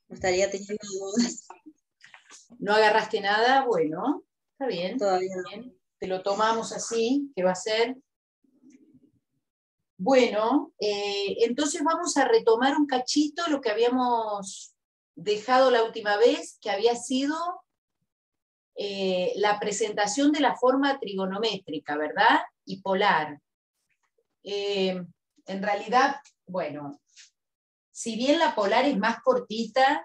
estaría teniendo dudas. ¿No agarraste nada? Bueno, está bien. Todavía no. Bien. Te lo tomamos así, que va a ser. Bueno, entonces vamos a retomar un cachito lo que habíamos dejado la última vez, que había sido la presentación de la forma trigonométrica, ¿verdad? Y polar. En realidad, bueno, si bien la polar es más cortita,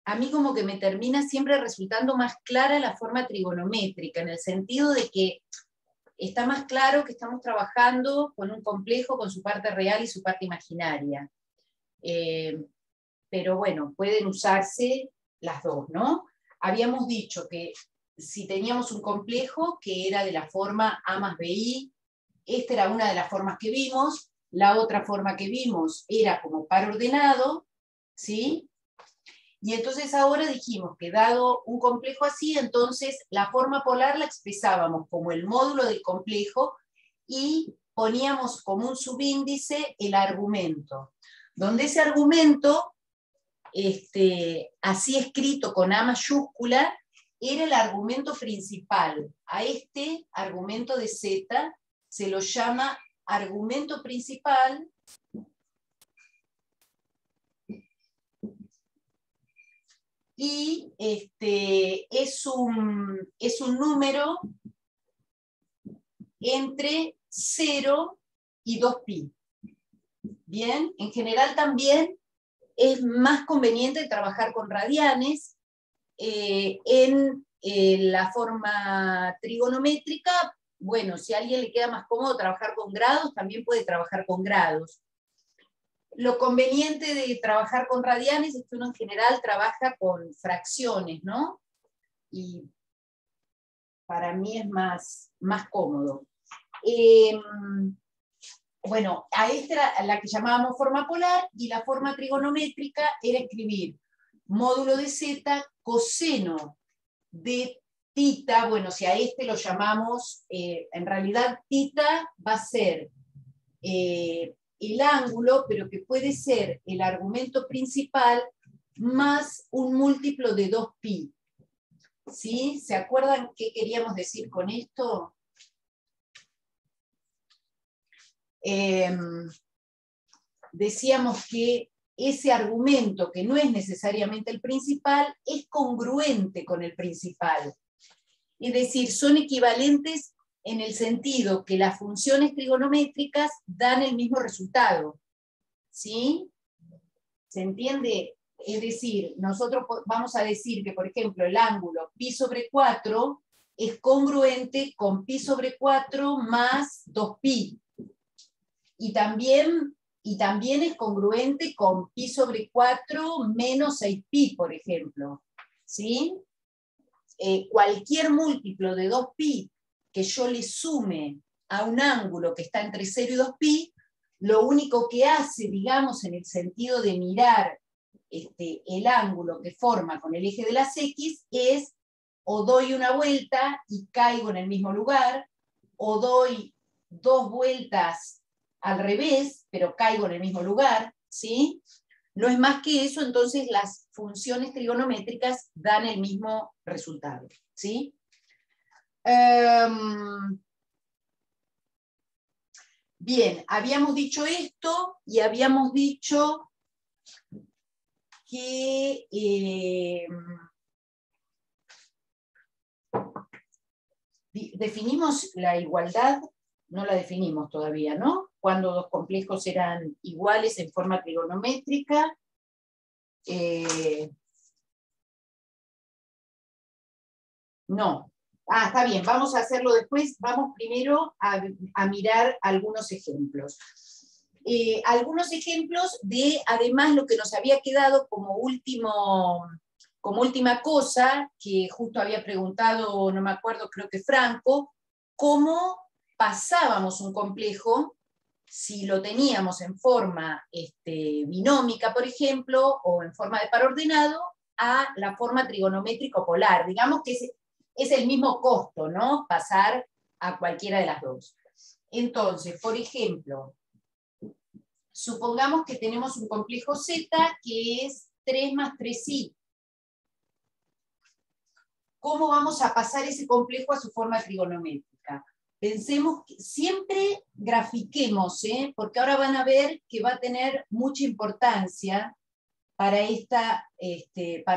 a mí como que me termina siempre resultando más clara la forma trigonométrica, en el sentido de que está más claro que estamos trabajando con un complejo, con su parte real y su parte imaginaria. Pero bueno, pueden usarse las dos, ¿no? Habíamos dicho que si teníamos un complejo que era de la forma A más BI, esta era una de las formas que vimos, la otra forma que vimos era como par ordenado, ¿sí? Y entonces ahora dijimos que dado un complejo así, entonces la forma polar la expresábamos como el módulo del complejo y poníamos como un subíndice el argumento, donde ese argumento, así escrito con A mayúscula, era el argumento principal. A este argumento de Z se lo llama argumento principal, y es un número entre 0 y 2pi. Bien, en general también es más conveniente trabajar con radianes. En la forma trigonométrica, bueno, si a alguien le queda más cómodo trabajar con grados, también puede trabajar con grados. Lo conveniente de trabajar con radianes es que uno en general trabaja con fracciones, ¿no? Y para mí es más cómodo. Bueno, a esta era la que llamábamos forma polar, y la forma trigonométrica era escribir módulo de z, coseno de tita. Bueno, si a este lo llamamos, en realidad tita va a ser el ángulo, pero que puede ser el argumento principal más un múltiplo de 2pi. ¿Sí? ¿Se acuerdan qué queríamos decir con esto? Decíamos que ese argumento, que no es necesariamente el principal, es congruente con el principal. Es decir, son equivalentes en el sentido que las funciones trigonométricas dan el mismo resultado. ¿Sí? ¿Se entiende? Es decir, nosotros vamos a decir que, por ejemplo, el ángulo pi sobre 4 es congruente con pi sobre 4 más 2pi. Y también es congruente con pi sobre 4 menos 6pi, por ejemplo. ¿Sí? Cualquier múltiplo de 2pi que yo le sume a un ángulo que está entre 0 y 2pi, lo único que hace, digamos, en el sentido de mirar el ángulo que forma con el eje de las X, es o doy una vuelta y caigo en el mismo lugar, o doy 2 vueltas al revés, pero caigo en el mismo lugar, ¿sí? No es más que eso, entonces las funciones trigonométricas dan el mismo resultado, ¿sí? Bien, habíamos dicho esto y habíamos dicho que definimos la igualdad, no la definimos todavía, ¿no? Cuando dos complejos eran iguales en forma trigonométrica. No. Ah, está bien, vamos a hacerlo después. Vamos primero a mirar algunos ejemplos. Algunos ejemplos de, además, lo que nos había quedado como última cosa, que justo había preguntado, no me acuerdo, creo que Franco, cómo pasábamos un complejo si lo teníamos en forma binómica, por ejemplo, o en forma de par ordenado, a la forma trigonométrico polar. Digamos que es el mismo costo, ¿no? Pasar a cualquiera de las dos. Entonces, por ejemplo, supongamos que tenemos un complejo Z que es 3 más 3i. ¿Cómo vamos a pasar ese complejo a su forma trigonométrica? Pensemos que siempre grafiquemos, porque ahora van a ver que va a tener mucha importancia para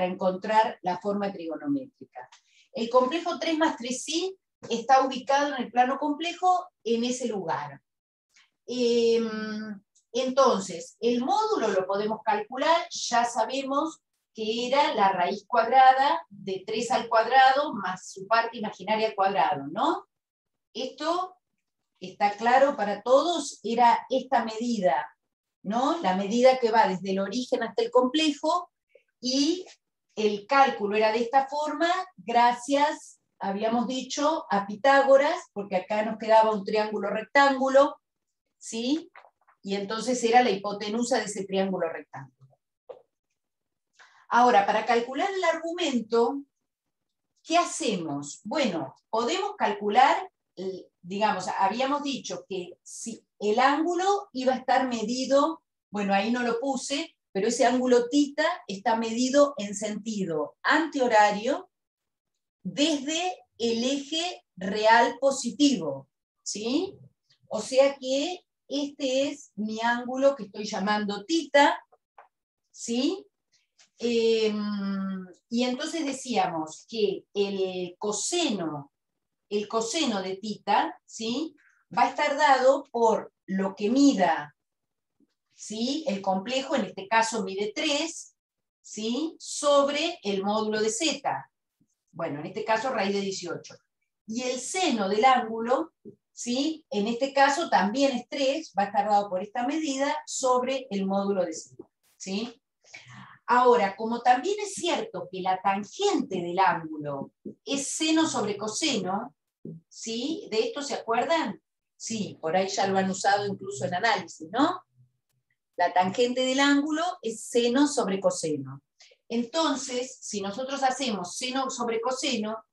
encontrar la forma trigonométrica. El complejo 3 más 3i está ubicado en el plano complejo en ese lugar. Entonces, el módulo lo podemos calcular, ya sabemos que era la raíz cuadrada de 3 al cuadrado más su parte imaginaria al cuadrado, ¿no? Esto está claro para todos, era esta medida, ¿no? La medida que va desde el origen hasta el complejo, y el cálculo era de esta forma, gracias, habíamos dicho, a Pitágoras, porque acá nos quedaba un triángulo rectángulo, ¿sí? Y entonces era la hipotenusa de ese triángulo rectángulo. Ahora, para calcular el argumento, ¿qué hacemos? Bueno, podemos calcular, digamos, habíamos dicho que si el ángulo iba a estar medido, bueno, ahí no lo puse, pero ese ángulo θ está medido en sentido antihorario desde el eje real positivo, ¿sí? O sea que este es mi ángulo que estoy llamando θ, ¿sí? Y entonces decíamos que el coseno de θ, ¿sí? Va a estar dado por lo que mida, ¿sí? El complejo, en este caso mide 3, ¿sí? Sobre el módulo de z. Bueno, en este caso raíz de 18. Y el seno del ángulo, ¿sí? En este caso también es 3, va a estar dado por esta medida sobre el módulo de z, ¿sí? Ahora, como también es cierto que la tangente del ángulo es seno sobre coseno, ¿sí? ¿De esto se acuerdan? Sí, por ahí ya lo han usado incluso en análisis, ¿no? La tangente del ángulo es seno sobre coseno. Entonces, si nosotros hacemos seno sobre coseno,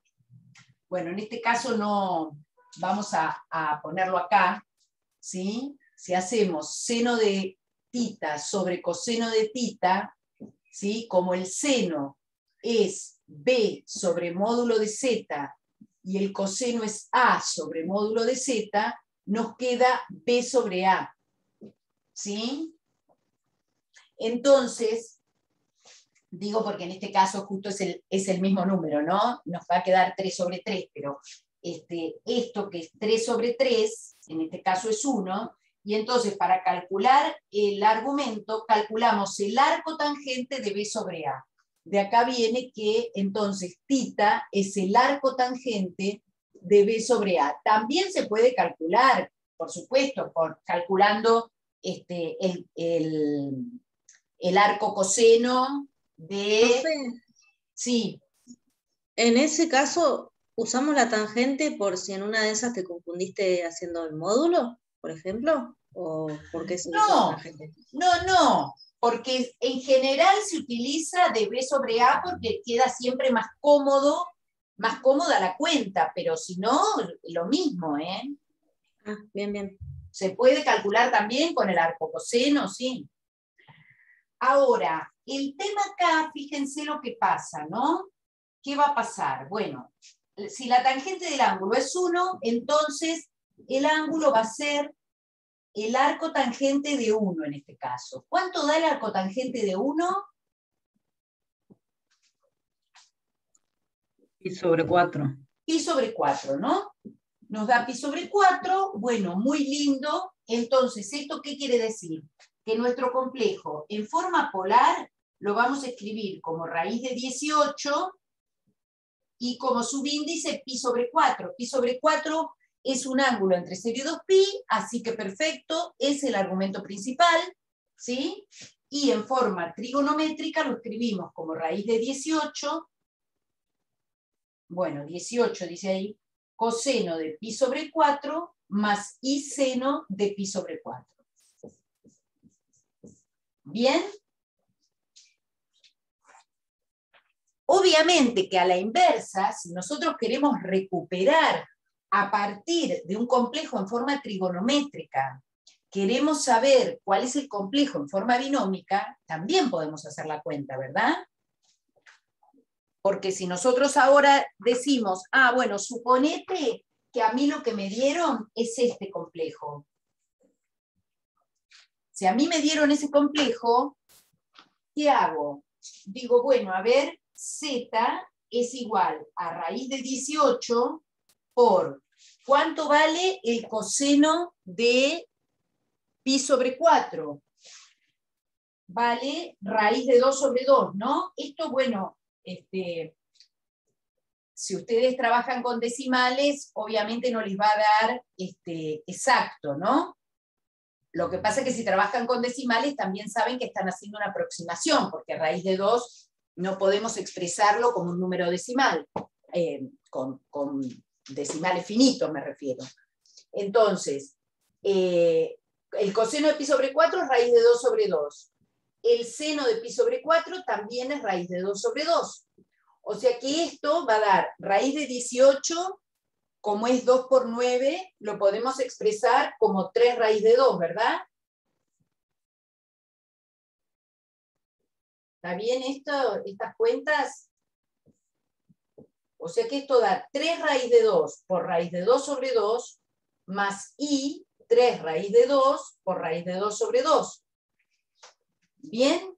bueno, en este caso no vamos a ponerlo acá, ¿sí? Si hacemos seno de θ sobre coseno de θ, ¿sí? Como el seno es b sobre módulo de z y el coseno es a sobre módulo de z, nos queda b sobre a, ¿sí? Entonces, digo porque en este caso justo es el mismo número, ¿no? Nos va a quedar 3 sobre 3, pero esto que es 3 sobre 3, en este caso es 1, y entonces para calcular el argumento, calculamos el arco tangente de b sobre a. De acá viene que entonces θ es el arco tangente de b sobre a. También se puede calcular, por supuesto, calculando el arco coseno de... Profe, Sí. en ese caso, ¿usamos la tangente por si en una de esas te confundiste haciendo el módulo, por ejemplo? ¿O por qué se usa la tangente? No, porque en general se utiliza de b sobre a porque queda siempre más cómoda la cuenta, pero si no, lo mismo, ¿eh? Ah, bien, bien. Se puede calcular también con el arco coseno, sí. Ahora, el tema acá, fíjense lo que pasa, ¿no? ¿Qué va a pasar? Bueno, si la tangente del ángulo es 1, entonces el ángulo va a ser el arco tangente de 1 en este caso. ¿Cuánto da el arco tangente de 1? Pi sobre 4. Pi sobre 4, ¿no? Nos da pi sobre 4, bueno, muy lindo. Entonces, ¿esto qué quiere decir? Que nuestro complejo en forma polar lo vamos a escribir como raíz de 18 y como subíndice pi sobre 4. Pi sobre 4 es un ángulo entre 0 y 2pi, así que perfecto, es el argumento principal, ¿sí? Y en forma trigonométrica lo escribimos como raíz de 18, bueno, 18 dice ahí, coseno de pi sobre 4 más i seno de pi sobre 4. ¿Bien? Obviamente que a la inversa, si nosotros queremos recuperar a partir de un complejo en forma trigonométrica queremos saber cuál es el complejo en forma binómica, también podemos hacer la cuenta, ¿verdad? Porque si nosotros ahora decimos, bueno, suponete que a mí lo que me dieron es este complejo. Si a mí me dieron ese complejo, ¿qué hago? Digo, bueno, a ver, z es igual a raíz de 18 por ¿cuánto vale el coseno de pi sobre 4? Vale raíz de 2 sobre 2, ¿no? Esto, bueno, si ustedes trabajan con decimales, obviamente no les va a dar exacto, ¿no? Lo que pasa es que si trabajan con decimales también saben que están haciendo una aproximación, porque raíz de 2 no podemos expresarlo como un número decimal, con decimales finitos me refiero. Entonces, el coseno de pi sobre 4 es raíz de 2 sobre 2. El seno de pi sobre 4 también es raíz de 2 sobre 2. O sea que esto va a dar raíz de 18, como es 2 por 9, lo podemos expresar como 3 raíz de 2, ¿verdad? ¿Está bien estas cuentas? O sea que esto da 3 raíz de 2 por raíz de 2 sobre 2, más i 3 raíz de 2 por raíz de 2 sobre 2. Bien,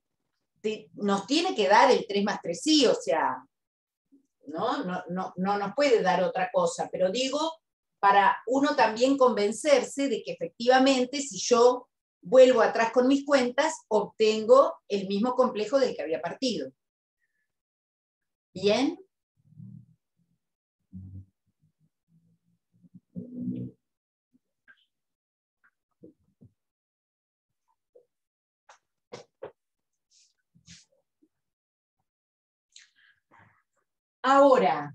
nos tiene que dar el 3 más 3i, o sea, no nos puede dar otra cosa, pero digo, para uno también convencerse de que efectivamente si yo vuelvo atrás con mis cuentas, obtengo el mismo complejo del que había partido. ¿Bien? Ahora,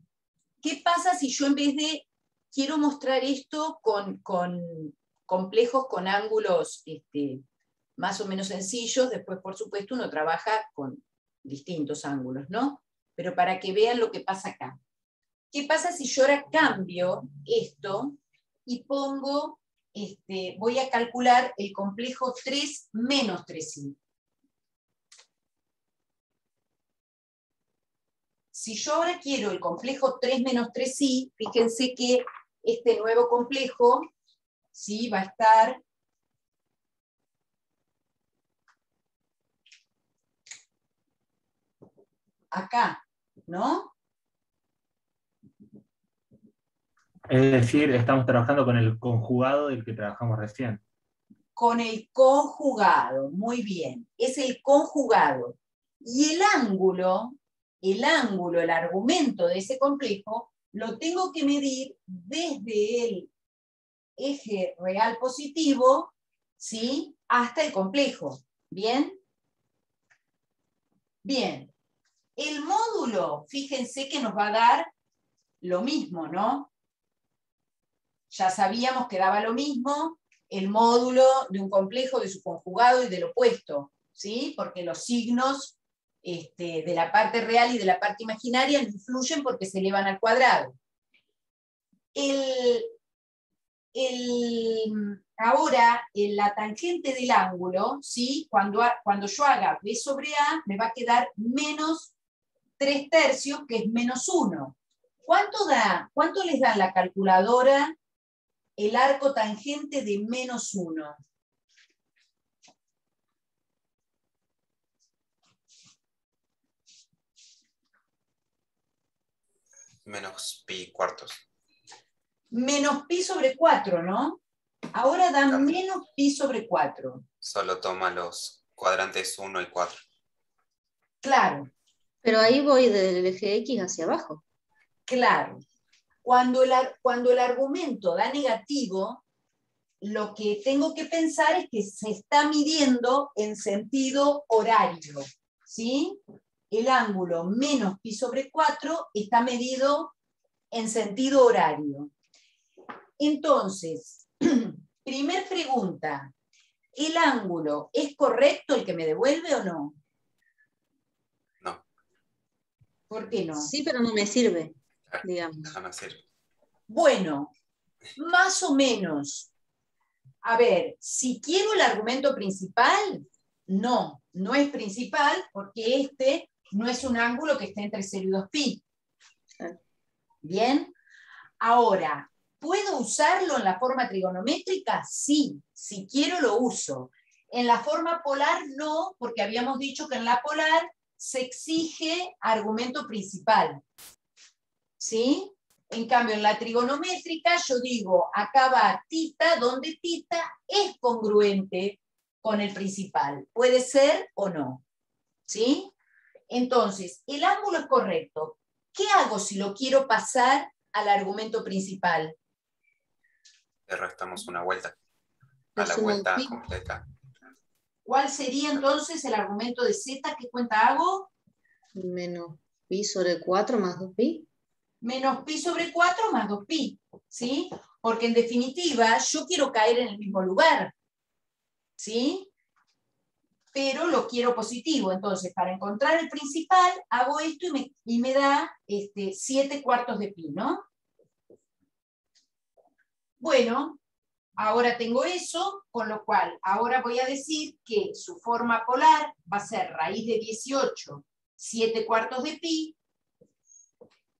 ¿qué pasa si yo en vez de quiero mostrar esto con complejos con ángulos más o menos sencillos? Después, por supuesto, uno trabaja con distintos ángulos, ¿no? Pero para que vean lo que pasa acá. ¿Qué pasa si yo ahora cambio esto y pongo, voy a calcular el complejo 3 menos 3i? Si yo ahora quiero el complejo 3 menos 3i, fíjense que este nuevo complejo, ¿sí?, va a estar acá, ¿no? Es decir, estamos trabajando con el conjugado del que trabajamos recién. Con el conjugado, muy bien. Es el conjugado. Y el ángulo, el argumento de ese complejo, lo tengo que medir desde el eje real positivo, ¿sí?, hasta el complejo. ¿Bien? Bien. El módulo, fíjense que nos va a dar lo mismo, ¿no? Ya sabíamos que daba lo mismo el módulo de un complejo, de su conjugado y del opuesto, ¿sí? Porque los signos de la parte real y de la parte imaginaria no influyen porque se elevan al cuadrado. Ahora, la tangente del ángulo, ¿sí?, cuando yo haga b sobre a, me va a quedar menos 3/3, que es menos 1. ¿Cuánto da? ¿Cuánto les da en la calculadora el arco tangente de menos 1? Menos pi cuartos. Menos pi sobre 4, ¿no? Ahora da Claro. menos pi sobre 4. Solo toma los cuadrantes 1 y 4. Claro, Pero ahí voy del eje X hacia abajo. claro. Cuando el argumento da negativo, lo que tengo que pensar es que se está midiendo en sentido horario, ¿sí? El ángulo menos pi sobre 4 está medido en sentido horario. Entonces, primer pregunta, ¿el ángulo es correcto el que me devuelve o no? No. ¿Por qué no? Sí, pero no me sirve, Claro, digamos. no me sirve. Bueno, más o menos. A ver, si quiero el argumento principal, no es principal porque este no es un ángulo que esté entre 0 y 2pi. ¿Bien? Ahora, ¿puedo usarlo en la forma trigonométrica? Sí, si quiero lo uso. En la forma polar no, porque habíamos dicho que en la polar se exige argumento principal. ¿Sí? En cambio, en la trigonométrica yo digo, acá va tita, donde tita es congruente con el principal. Puede ser o no. ¿Sí? Entonces, el ángulo es correcto. ¿Qué hago si lo quiero pasar al argumento principal? Le restamos una vuelta. Le A la sumo vuelta pi. completa. ¿Cuál sería entonces el argumento de z? ¿Qué cuenta hago? Menos pi sobre 4 más 2pi. Menos pi sobre 4 más 2pi, ¿sí? Porque en definitiva yo quiero caer en el mismo lugar, ¿sí? Pero lo quiero positivo. Entonces, para encontrar el principal, hago esto y me da 7/4 de pi, ¿no? Bueno, ahora tengo eso, con lo cual ahora voy a decir que su forma polar va a ser raíz de 18, 7/4 de pi,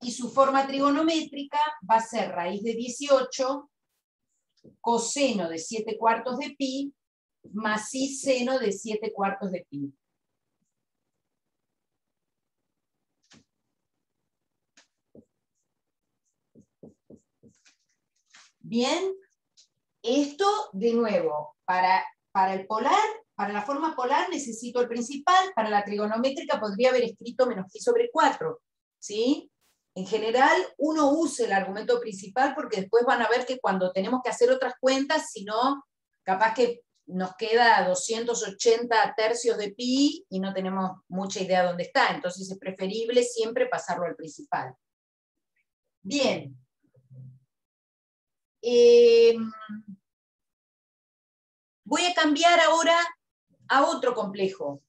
y su forma trigonométrica va a ser raíz de 18 coseno de 7/4 de pi más i seno de 7/4 de pi. Bien, esto de nuevo, para el polar, para la forma polar necesito el principal, para la trigonométrica podría haber escrito menos pi sobre 4, ¿sí? En general, uno usa el argumento principal porque después van a ver que cuando tenemos que hacer otras cuentas, si no, capaz que nos queda 280 tercios de pi y no tenemos mucha idea dónde está. Entonces es preferible siempre pasarlo al principal. Bien. Voy a cambiar ahora a otro complejo.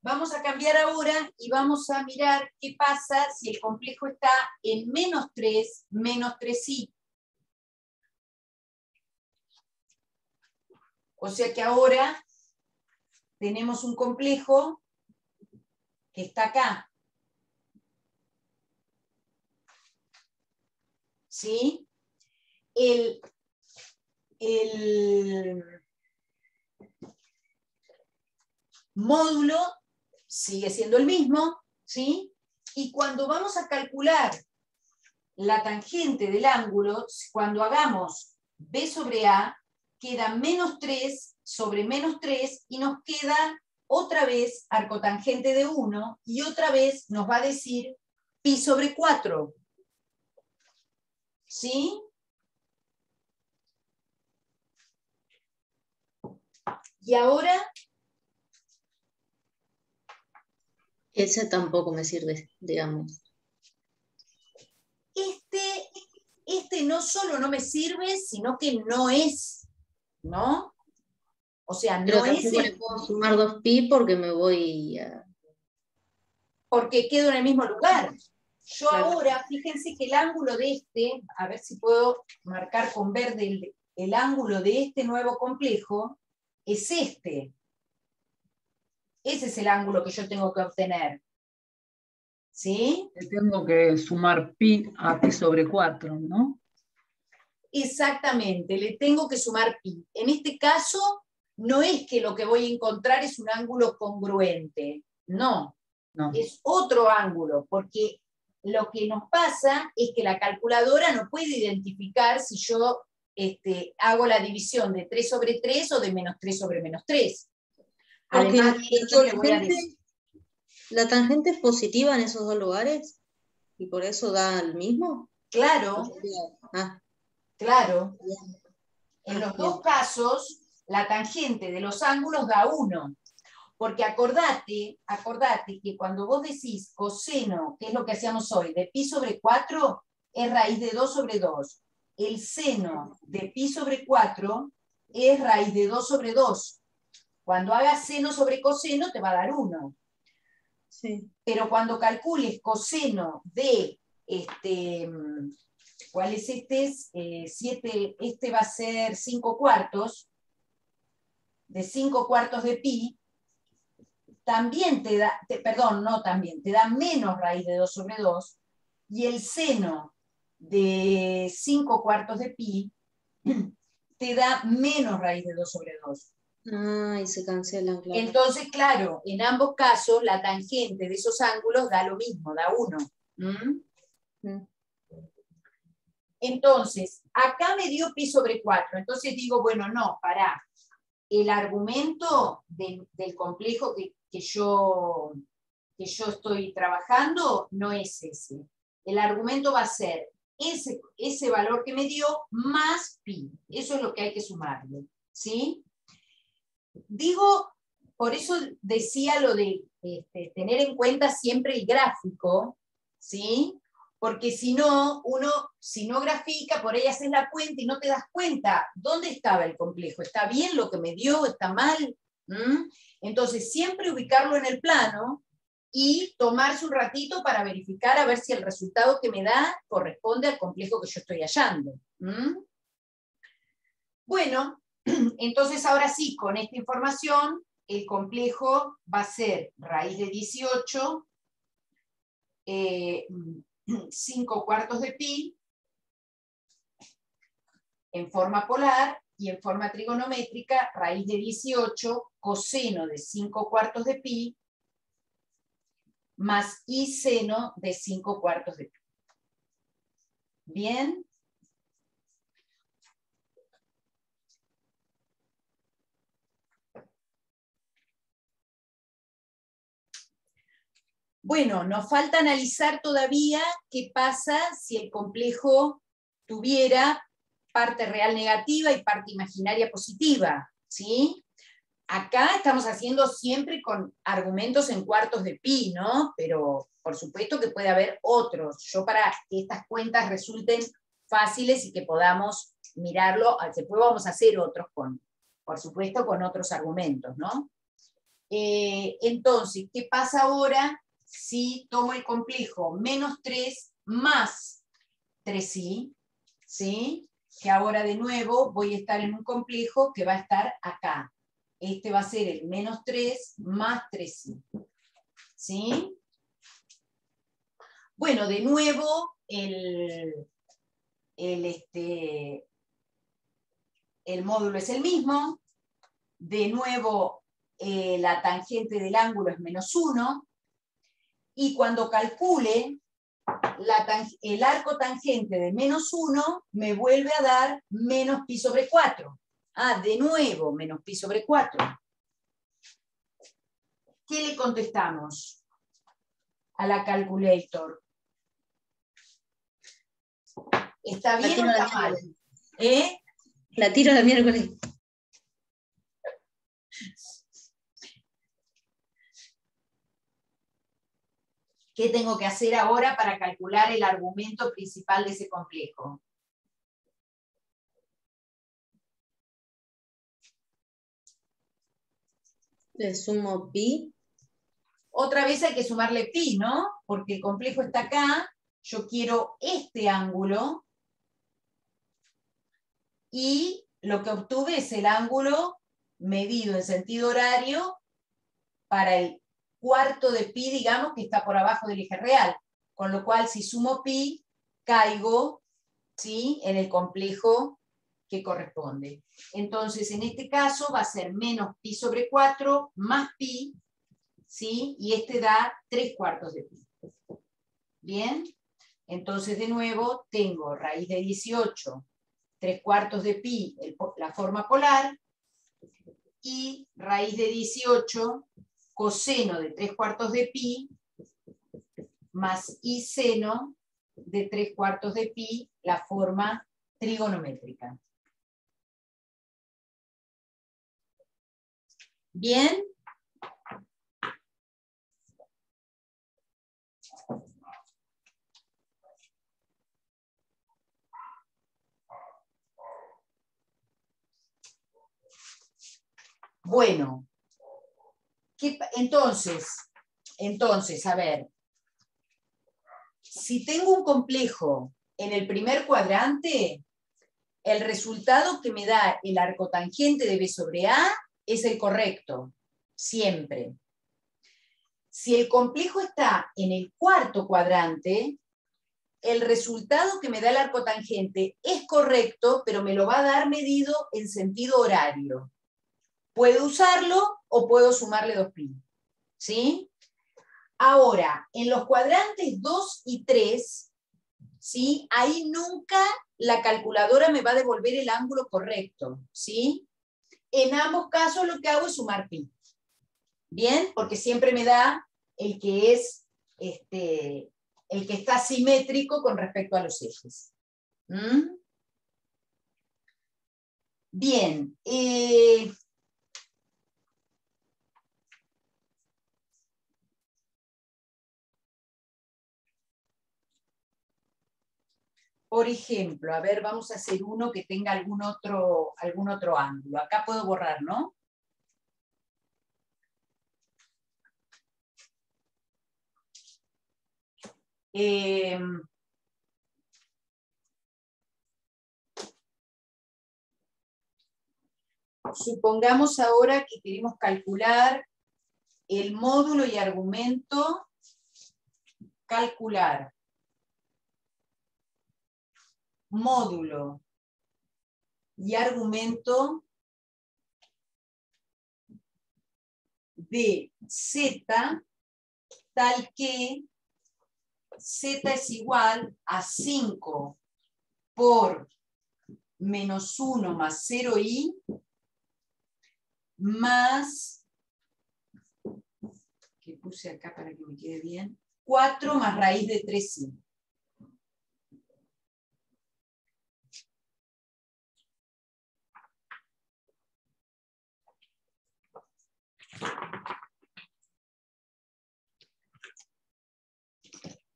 Vamos a cambiar ahora y vamos a mirar qué pasa si el complejo está en -3, -3i. O sea que ahora tenemos un complejo que está acá. ¿Sí? El módulo sigue siendo el mismo, ¿sí? Y cuando vamos a calcular la tangente del ángulo, cuando hagamos b sobre a, queda -3 sobre -3 y nos queda otra vez arcotangente de 1 y otra vez nos va a decir pi sobre 4. ¿Sí? Y ahora... Ese tampoco me sirve, digamos. Este no solo no me sirve, sino que no es, ¿no? O sea, Pero no es tampoco le puedo sumar 2pi porque me voy a... porque quedo en el mismo lugar. Yo Claro. ahora, fíjense que el ángulo de este, a ver si puedo marcar con verde el ángulo de este nuevo complejo, es este. Ese es el ángulo que yo tengo que obtener. ¿Sí? Le tengo que sumar pi a pi sobre 4, ¿no? Exactamente, le tengo que sumar pi. En este caso, no es que lo que voy a encontrar es un ángulo congruente, no. No. Es otro ángulo, porque lo que nos pasa es que la calculadora no puede identificar si yo hago la división de 3 sobre 3 o de -3 sobre -3. Porque Además, de hecho, le voy a decir... ¿La tangente es positiva en esos dos lugares? ¿Y por eso da el mismo? Claro, Ah, claro. bien. En los Bien. dos casos, la tangente de los ángulos da 1. Porque acordate que cuando vos decís coseno, que es lo que hacíamos hoy, de pi sobre 4, es raíz de 2 sobre 2. El seno de pi sobre 4 es raíz de 2 sobre 2. Cuando hagas seno sobre coseno te va a dar 1. Sí. Pero cuando calcules coseno de ¿Cuál es este? Este va a ser 5 cuartos, de 5 cuartos de pi, también te da, perdón, no también, te da menos raíz de 2 sobre 2, y el seno de 5 cuartos de pi te da menos raíz de 2 sobre 2. Ah, y se cancelan, claro. Entonces, claro, en ambos casos la tangente de esos ángulos da lo mismo, da 1. Entonces, acá me dio pi sobre 4. Entonces digo, bueno, no, pará. El argumento del complejo que yo estoy trabajando no es ese. El argumento va a ser ese valor que me dio más pi. Eso es lo que hay que sumarle, ¿sí? Digo, por eso decía lo de tener en cuenta siempre el gráfico, ¿sí? Porque si no, si no grafica, por ahí haces la cuenta y no te das cuenta dónde estaba el complejo. ¿Está bien lo que me dio? ¿Está mal? Entonces, siempre ubicarlo en el plano y tomarse un ratito para verificar a ver si el resultado que me da corresponde al complejo que yo estoy hallando. Bueno, entonces ahora sí, con esta información, el complejo va a ser raíz de 18, 5 cuartos de pi, en forma polar, y en forma trigonométrica, raíz de 18, coseno de 5 cuartos de pi, más i seno de 5 cuartos de pi. ¿Bien? Bueno, nos falta analizar todavía qué pasa si el complejo tuviera parte real negativa y parte imaginaria positiva, ¿sí? Acá estamos haciendo siempre con argumentos en cuartos de pi, ¿no? Pero por supuesto que puede haber otros. Yo para que estas cuentas resulten fáciles y que podamos mirarlo, después vamos a hacer otros por supuesto, con otros argumentos, ¿no? Entonces, ¿qué pasa ahora si tomo el complejo menos 3 más 3i, ¿sí? Que ahora de nuevo voy a estar en un complejo que va a estar acá. Este va a ser el menos 3 más 3i. ¿Sí? Bueno, de nuevo, el módulo es el mismo. De nuevo, la tangente del ángulo es menos 1. Y cuando calcule el arco tangente de menos 1, me vuelve a dar menos pi sobre 4. Ah, de nuevo, menos pi sobre 4. ¿Qué le contestamos a la calculator? ¿Está bien o está mal? La tiro a la miércoles. ¿Qué tengo que hacer ahora para calcular el argumento principal de ese complejo? Le sumo pi. Otra vez hay que sumarle pi, ¿no? Porque el complejo está acá, yo quiero este ángulo, y lo que obtuve es el ángulo medido en sentido horario para el cuarto de pi, digamos, que está por abajo del eje real. Con lo cual, si sumo pi, caigo, ¿sí?, en el complejo que corresponde. Entonces, en este caso va a ser menos pi sobre 4 más pi, ¿sí? Y este da 3 cuartos de pi. ¿Bien? Entonces, de nuevo, tengo raíz de 18, 3 cuartos de pi, la forma polar, y raíz de 18, coseno de 3 cuartos de pi, más i seno de 3 cuartos de pi, la forma trigonométrica. ¿Bien? Bueno, entonces, a ver, si tengo un complejo en el primer cuadrante, el resultado que me da el arcotangente de B sobre A es el correcto, siempre. Si el complejo está en el cuarto cuadrante, el resultado que me da el arcotangente es correcto, pero me lo va a dar medido en sentido horario. Puedo usarlo o puedo sumarle 2π. ¿Sí? Ahora, en los cuadrantes 2 y 3, ¿sí? Ahí nunca la calculadora me va a devolver el ángulo correcto. ¿Sí? En ambos casos lo que hago es sumar π. ¿Bien? Porque siempre me da el que es el que está simétrico con respecto a los ejes. ¿Mm? Bien. Por ejemplo, a ver, vamos a hacer uno que tenga algún otro ángulo. Acá puedo borrar, ¿no? Supongamos ahora que queremos calcular el módulo y argumento, calcular módulo y argumento de z tal que z es igual a 5 por menos 1 más 0i más, que puse acá para que me quede bien, 4 más raíz de 3i.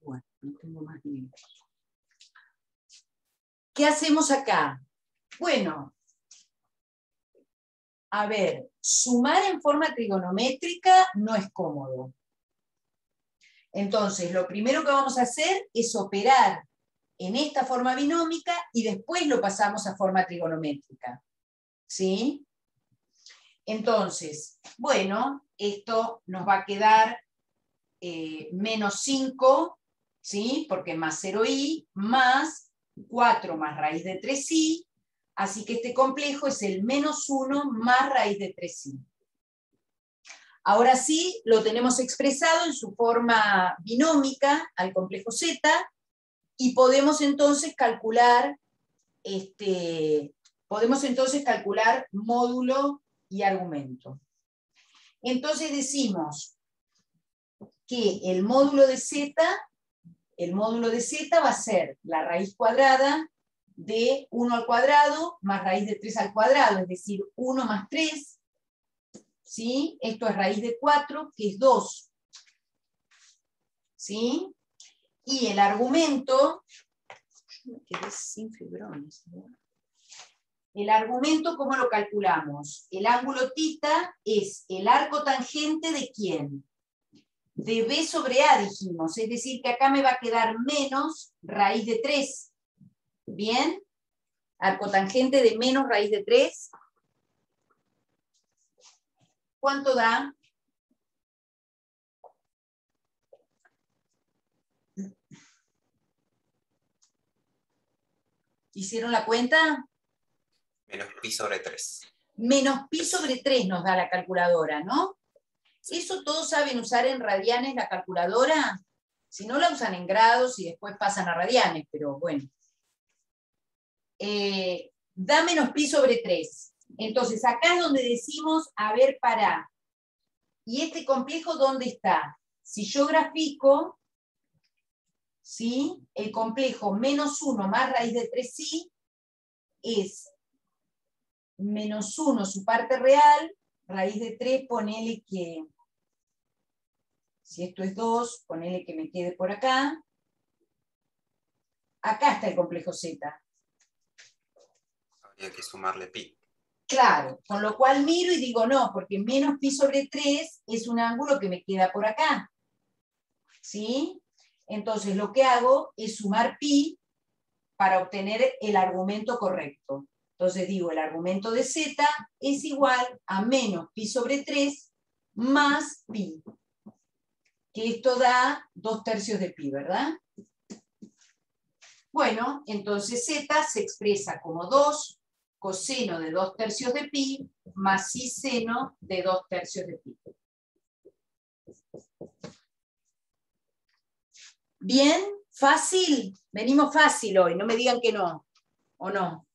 Bueno, no tengo más libros. ¿Qué hacemos acá? Bueno, a ver, sumar en forma trigonométrica no es cómodo. Entonces, lo primero que vamos a hacer es operar en esta forma binómica y después lo pasamos a forma trigonométrica. ¿Sí? Entonces, bueno, esto nos va a quedar menos 5, ¿sí? Porque más 0i, más 4 más raíz de 3i, así que este complejo es el menos 1 más raíz de 3i. Ahora sí, lo tenemos expresado en su forma binómica al complejo z, y podemos entonces calcular módulo y argumento. Entonces decimos que el módulo de z va a ser la raíz cuadrada de 1 al cuadrado más raíz de 3 al cuadrado, es decir, 1 más 3, ¿sí? Esto es raíz de 4, que es 2. ¿Sí? Y el argumento, yo me quedé sin fibrones, ¿no? El argumento, ¿cómo lo calculamos? El ángulo θ es el arco tangente de ¿quién? De B sobre A, dijimos. Es decir, que acá me va a quedar menos raíz de 3. ¿Bien? Arco tangente de menos raíz de 3. ¿Cuánto da? ¿Hicieron la cuenta? Menos pi sobre 3. Menos pi sobre 3 nos da la calculadora, ¿no? ¿Eso todos saben usar en radianes la calculadora? Si no, la usan en grados y después pasan a radianes, pero bueno. Da menos pi sobre 3. Entonces, acá es donde decimos, a ver, pará. ¿Y este complejo dónde está? Si yo grafico, ¿sí? El complejo menos 1 más raíz de 3i es menos 1 su parte real, raíz de 3, ponele que, si esto es 2, ponele que me quede por acá. Acá está el complejo z. Habría que sumarle pi. Claro, con lo cual miro y digo no, porque menos pi sobre 3 es un ángulo que me queda por acá. ¿Sí? Entonces lo que hago es sumar pi, para obtener el argumento correcto. Entonces digo, el argumento de z es igual a menos pi sobre 3 más pi, que esto da 2/3 de pi, ¿verdad? Bueno, entonces z se expresa como 2 coseno de 2/3 de pi más i seno de 2/3 de pi. ¿Bien? ¿Fácil? Venimos fácil hoy, no me digan que no. ¿O no?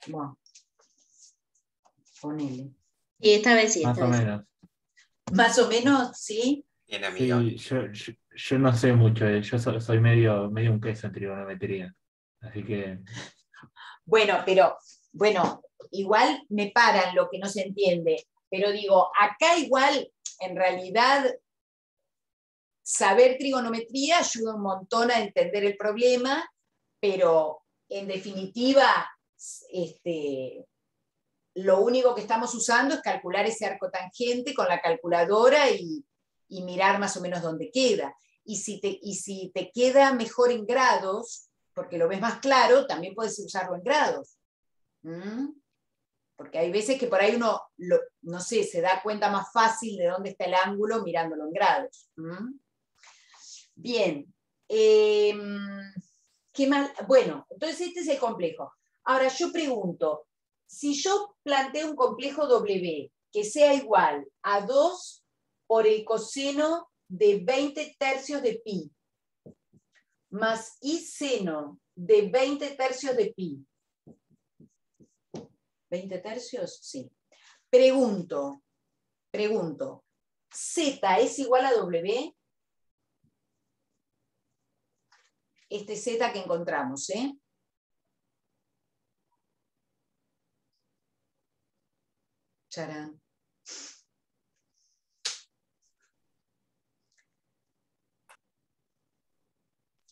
Bueno. Ponele. Y esta vez sí. Más o menos. Más o menos, ¿sí? Tiene amigo. Sí, yo no sé mucho, yo soy medio un queso en trigonometría. Así que. Bueno, pero, bueno, igual me paran lo que no se entiende. Pero digo, acá igual, en realidad, saber trigonometría ayuda un montón a entender el problema, pero en definitiva, lo único que estamos usando es calcular ese arco tangente con la calculadora y mirar más o menos dónde queda. Y si te queda mejor en grados, porque lo ves más claro, también puedes usarlo en grados. Porque hay veces que por ahí uno, no sé, se da cuenta más fácil de dónde está el ángulo mirándolo en grados. Bien. ¿Qué más? Bueno, entonces este es el complejo. Ahora yo pregunto, si yo planteo un complejo W que sea igual a 2 por el coseno de 20/3 de pi, más i seno de 20/3 de pi. ¿20/3? Sí. Pregunto, ¿z es igual a W? Este z que encontramos, ¿eh? Charán.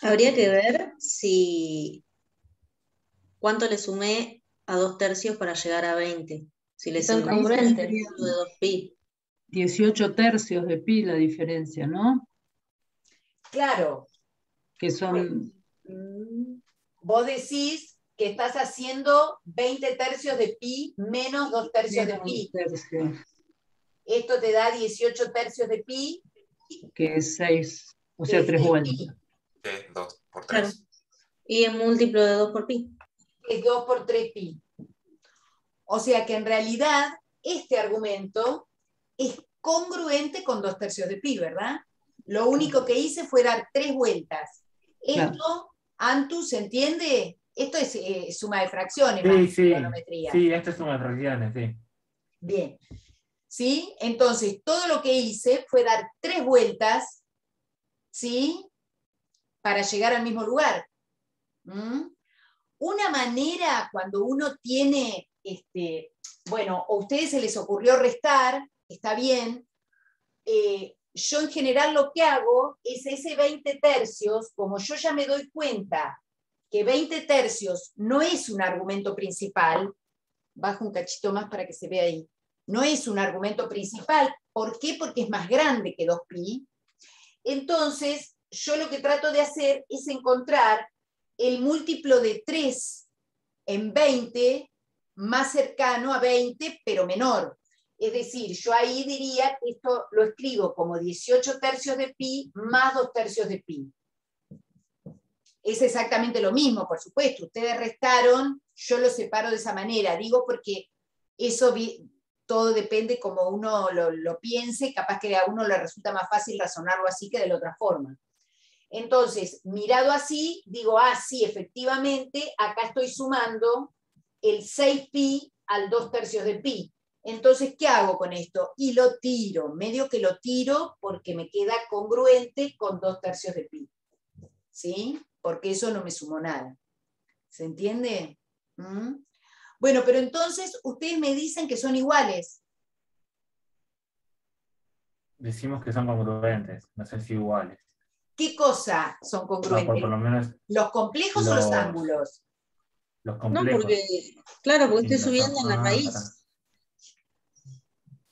Habría que ver si cuánto le sumé a 2/3 para llegar a 20. Si le Son sumé congruentes. de 2pi. 18/3 de pi la diferencia, ¿no? Claro. Que son... Vos decís que estás haciendo 20/3 de pi menos 2/3 de pi. tercios, Esto te da 18/3 de pi. que es 6, o que sea, es 3 6 vueltas. pi, Que es 2 por Claro. 3. Y es múltiplo de 2 por pi. que es 2 por 3 pi. O sea que en realidad este argumento es congruente con 2/3 de pi, ¿verdad? Lo único que hice fue dar 3 vueltas. Esto, Claro. Antu, ¿se entiende? Esto es suma de fracciones, Sí, más que sí. trigonometría. Sí, esto es una fracciones, sí. Bien. ¿Sí? Entonces, todo lo que hice fue dar 3 vueltas, ¿sí? Para llegar al mismo lugar. Una manera, cuando uno tiene, bueno, a ustedes se les ocurrió restar, está bien. Yo en general lo que hago es ese 20/3, como yo ya me doy cuenta que 20/3 no es un argumento principal, bajo un cachito más para que se vea ahí, no es un argumento principal. ¿Por qué? Porque es más grande que 2pi. Entonces, yo lo que trato de hacer es encontrar el múltiplo de 3 en 20 más cercano a 20, pero menor. Es decir, yo ahí diría que esto lo escribo como 18/3 de pi más 2/3 de pi. Es exactamente lo mismo, por supuesto. Ustedes restaron, yo lo separo de esa manera. Digo porque eso todo depende como uno lo piense, capaz que a uno le resulta más fácil razonarlo así que de la otra forma. Entonces, mirado así, digo, sí, efectivamente, acá estoy sumando el 6pi al 2/3 de pi. Entonces, ¿qué hago con esto? Y lo tiro, medio que lo tiro porque me queda congruente con 2/3 de pi. ¿Sí? Porque eso no me sumó nada. ¿Se entiende? Bueno, pero entonces ustedes me dicen que son iguales. Decimos que son congruentes, no sé si iguales. ¿Qué cosa son congruentes? No, por lo menos ¿Los complejos o los ángulos? los No, complejos. porque, claro, porque Sí, estoy subiendo en la raíz. pará.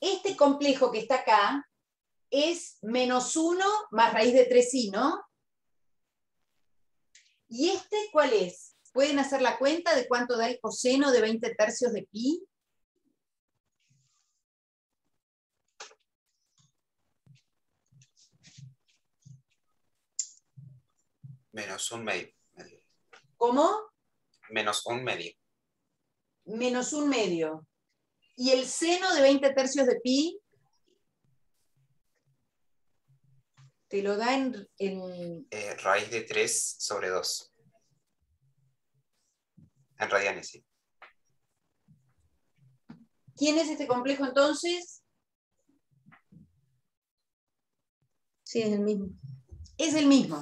Este complejo que está acá es -1 más raíz de 3i, ¿no? ¿Y este cuál es? ¿Pueden hacer la cuenta de cuánto da el coseno de 20 tercios de pi? Menos un medio. ¿Cómo? Menos un medio. Menos un medio. ¿Y el seno de 20 tercios de pi? Te lo da en Raíz de 3 sobre 2. En radianes, sí. ¿Quién es este complejo entonces? Sí, es el mismo. Es el mismo.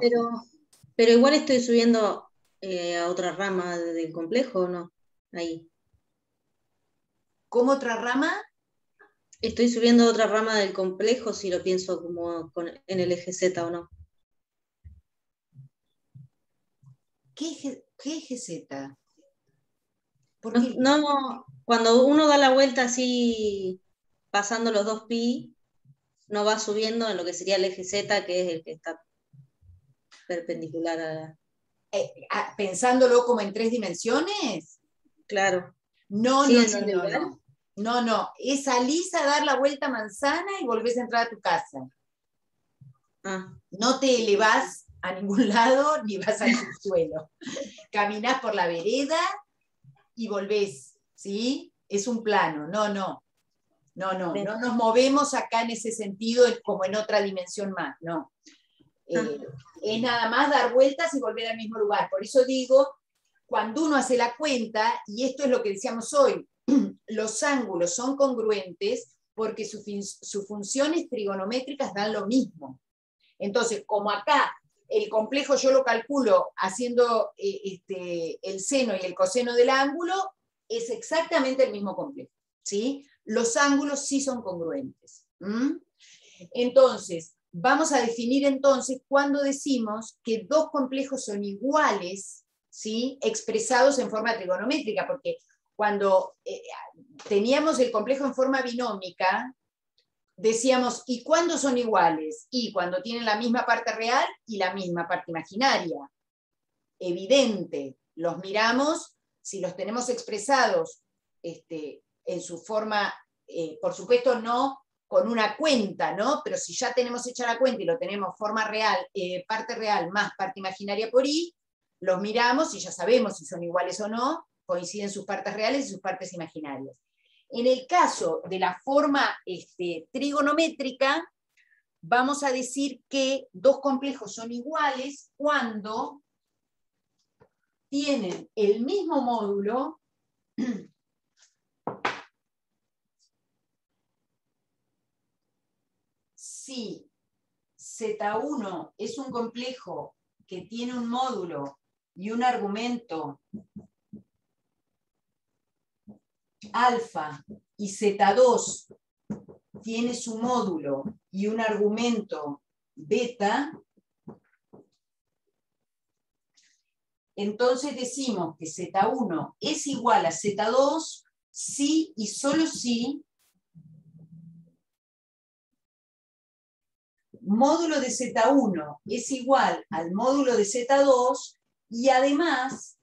Pero igual estoy subiendo a otra rama del complejo, ¿o no? Ahí. ¿Cómo otra rama? Estoy subiendo a otra rama del complejo si lo pienso como en el eje Z o no. ¿Qué eje Z? ¿Por No, qué? no, cuando uno da la vuelta así, pasando los 2 pi, no va subiendo en lo que sería el eje Z, que es el que está perpendicular a la... ¿Pensándolo como en 3 dimensiones? Claro. No, ¿Sigue no, no, siendo no, igual? no. No, no. Es salís a dar la vuelta a manzana y volvés a entrar a tu casa. Ah, No te elevás a ningún lado ni vas al subsuelo. Caminás por la vereda y volvés, ¿sí? Es un plano. No, no. No, no. bien. No nos movemos acá en ese sentido como en otra dimensión más, no. Es nada más dar vueltas y volver al mismo lugar. Por eso digo, cuando uno hace la cuenta, y esto es lo que decíamos hoy, los ángulos son congruentes porque sus funciones trigonométricas dan lo mismo. Entonces, como acá el complejo yo lo calculo haciendo el seno y el coseno del ángulo, es exactamente el mismo complejo, ¿sí? Los ángulos sí son congruentes. Entonces, vamos a definir entonces cuando decimos que dos complejos son iguales, ¿sí? Expresados en forma trigonométrica, porque cuando teníamos el complejo en forma binómica, decíamos, ¿y cuándo son iguales? Y cuando tienen la misma parte real y la misma parte imaginaria. Evidente, los miramos, si los tenemos expresados en su forma, por supuesto no con una cuenta, ¿no? Pero si ya tenemos hecha la cuenta y lo tenemos forma real, parte real más parte imaginaria por i, los miramos y ya sabemos si son iguales o no, coinciden sus partes reales y sus partes imaginarias. En el caso de la forma trigonométrica, vamos a decir que dos complejos son iguales cuando tienen el mismo módulo si Z1 es un complejo que tiene un módulo y un argumento alfa y Z2 tiene su módulo y un argumento beta, entonces decimos que Z1 es igual a Z2 si y solo si módulo de Z1 es igual al módulo de Z2 y además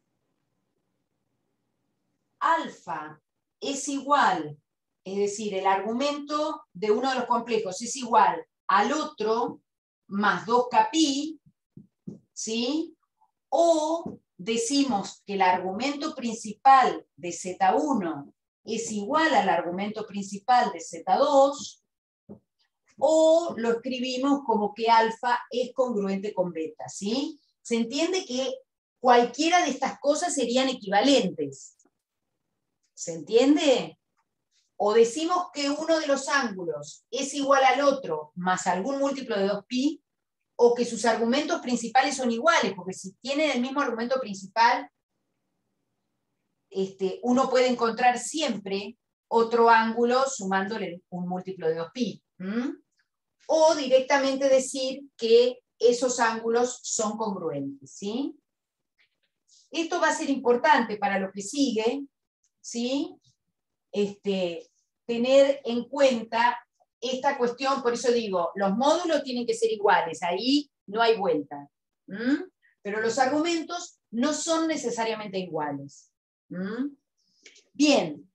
alfa es igual, es decir, el argumento de uno de los complejos es igual al otro más 2kpi, ¿sí? O decimos que el argumento principal de Z1 es igual al argumento principal de Z2, o lo escribimos como que alfa es congruente con beta, ¿sí? Se entiende que cualquiera de estas cosas serían equivalentes. ¿Se entiende? O decimos que uno de los ángulos es igual al otro más algún múltiplo de 2pi, o que sus argumentos principales son iguales, porque si tienen el mismo argumento principal, uno puede encontrar siempre otro ángulo sumándole un múltiplo de 2pi. O directamente decir que esos ángulos son congruentes, ¿sí? Esto va a ser importante para lo que sigue, ¿sí? Tener en cuenta esta cuestión, por eso digo, los módulos tienen que ser iguales, ahí no hay vuelta. Pero los argumentos no son necesariamente iguales. ¿Mm? Bien.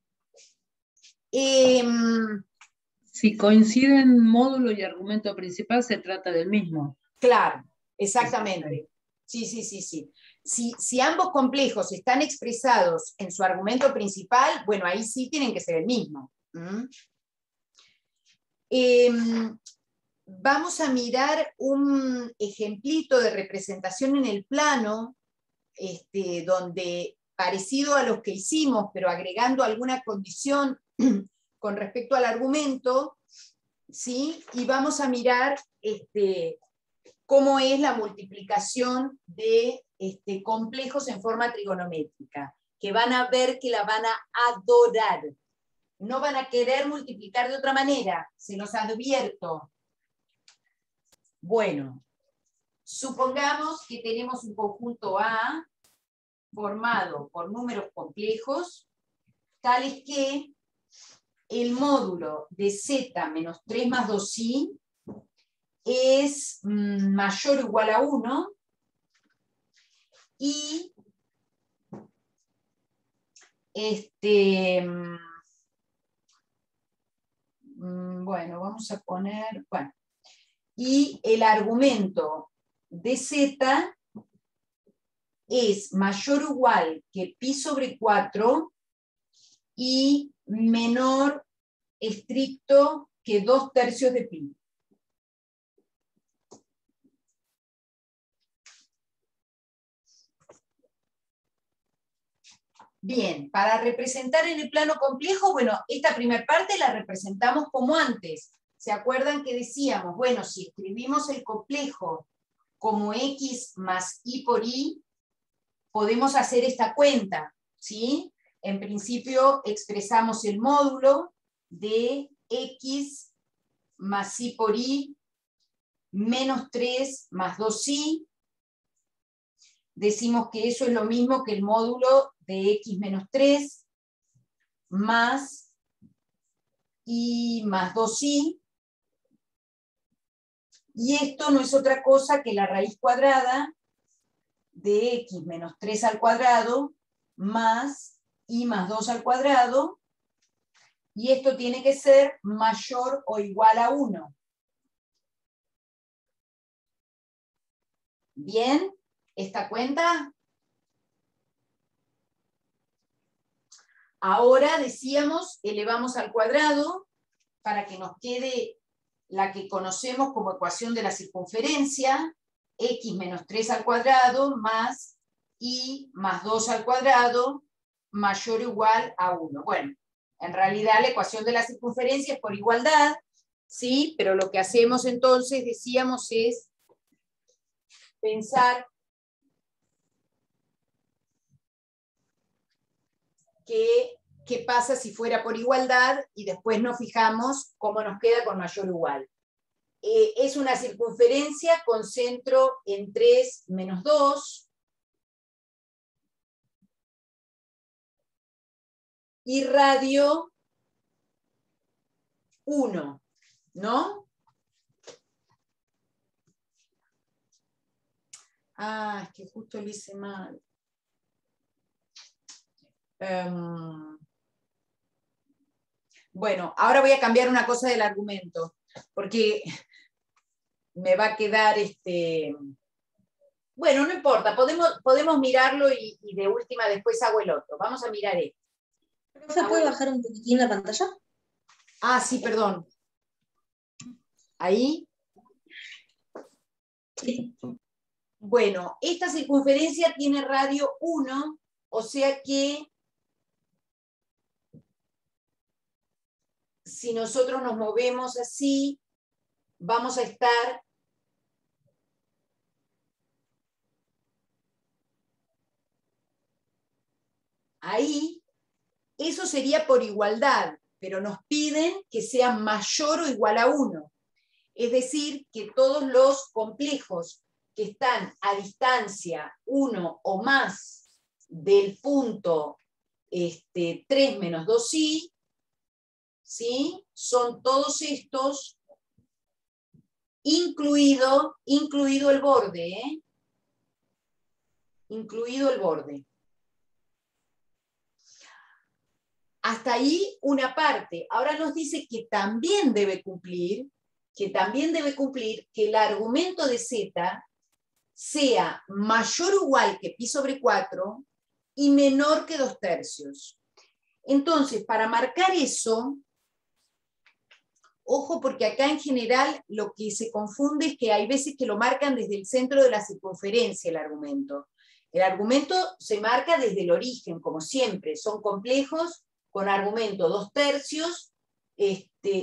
Si coinciden módulo y argumento principal, se trata del mismo. Claro, exactamente. Sí. Si ambos complejos están expresados en su argumento principal, bueno, ahí sí tienen que ser el mismo. ¿Mm? Vamos a mirar un ejemplito de representación en el plano, donde, parecido a los que hicimos, pero agregando alguna condición con respecto al argumento, ¿sí? Y vamos a mirar cómo es la multiplicación de complejos en forma trigonométrica, que van a ver que la van a adorar. No van a querer multiplicar de otra manera, se los advierto. Bueno, supongamos que tenemos un conjunto A formado por números complejos, tales que el módulo de z menos 3 más 2i es mayor o igual a 1, y bueno, vamos a poner, bueno, y el argumento de z es mayor o igual que pi sobre 4 y menor estricto que 2/3 de pi. Bien, para representar en el plano complejo, bueno, esta primera parte la representamos como antes. ¿Se acuerdan que decíamos, bueno, si escribimos el complejo como x más y por y, podemos hacer esta cuenta, ¿sí? En principio expresamos el módulo de x más y por y menos 3 más 2i. Decimos que eso es lo mismo que el módulo de x menos 3 más y más 2i. Y esto no es otra cosa que la raíz cuadrada de x menos 3 al cuadrado más y más 2 al cuadrado. Y esto tiene que ser mayor o igual a 1. ¿Bien? ¿Esta cuenta? Ahora, decíamos, elevamos al cuadrado para que nos quede la que conocemos como ecuación de la circunferencia, x menos 3 al cuadrado más y más 2 al cuadrado mayor o igual a 1. Bueno, en realidad la ecuación de la circunferencia es por igualdad, ¿sí? Pero lo que hacemos entonces, decíamos, es pensar qué pasa si fuera por igualdad y después nos fijamos cómo nos queda con mayor o igual. Es una circunferencia con centro en 3 menos 2 y radio 1, ¿no? Ah, es que justo lo hice mal. Bueno, ahora voy a cambiar una cosa del argumento, porque me va a quedar Bueno, no importa, podemos mirarlo y de última después hago el otro. Vamos a mirar esto. ¿Profe, puede bajar un poquitín la pantalla? Ah, sí, perdón. ¿Ahí? Sí. Bueno, esta circunferencia tiene radio 1, o sea que si nosotros nos movemos así, vamos a estar ahí. Eso sería por igualdad, pero nos piden que sea mayor o igual a 1. Es decir, que todos los complejos que están a distancia 1 o más del punto 3 menos 2i, ¿sí? Son todos estos, incluido el borde, incluido el borde. Hasta ahí una parte. Ahora nos dice que también debe cumplir que el argumento de z sea mayor o igual que pi sobre 4 y menor que 2/3. Entonces, para marcar eso, ojo, porque acá en general lo que se confunde es que hay veces que lo marcan desde el centro de la circunferencia el argumento. El argumento se marca desde el origen, como siempre. Son complejos con argumento 2/3.